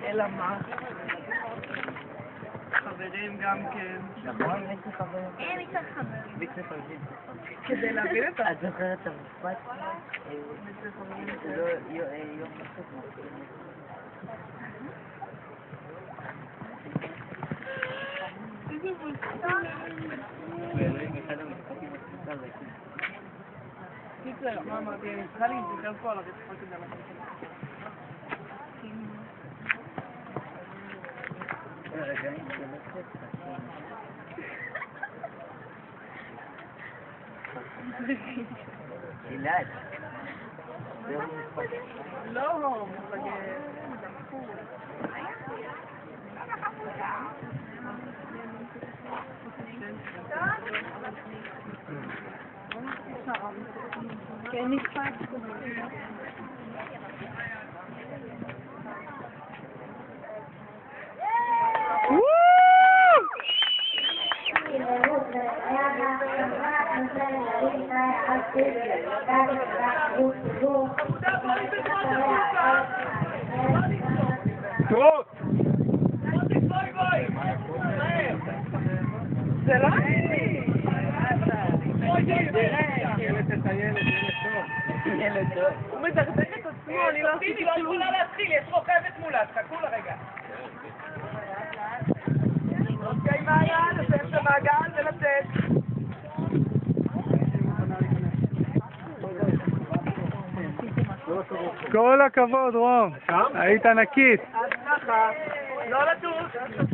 אלא מה? חברים גם כן. נכון, יש לי חברים. אין לי צריך חברים. ביצה חברים. כדי להבין את זה. את זוכרת את המשפט? לא, יום נוסף. איזה מוצא. ואלוהים אחד המשפטים הספיקה זה. קיצר, מה אמרתי? אני צריכה להתגבר פה על הרצפה כדי לעשות את זה. רגעים של הספק. גלעד. לא, כן, נקפץ. זה לא אני! ילד טוב. הוא מדרדק את עצמו, אני לא עשיתי לא כלום. יכולה להתחיל, יש רוכבת מולה, תחכו לרגע. אוקיי, מעיין, לסיים את המעגל ולצאת. כל הכבוד, רום. היית ענקית. אז ככה, לא לטוס.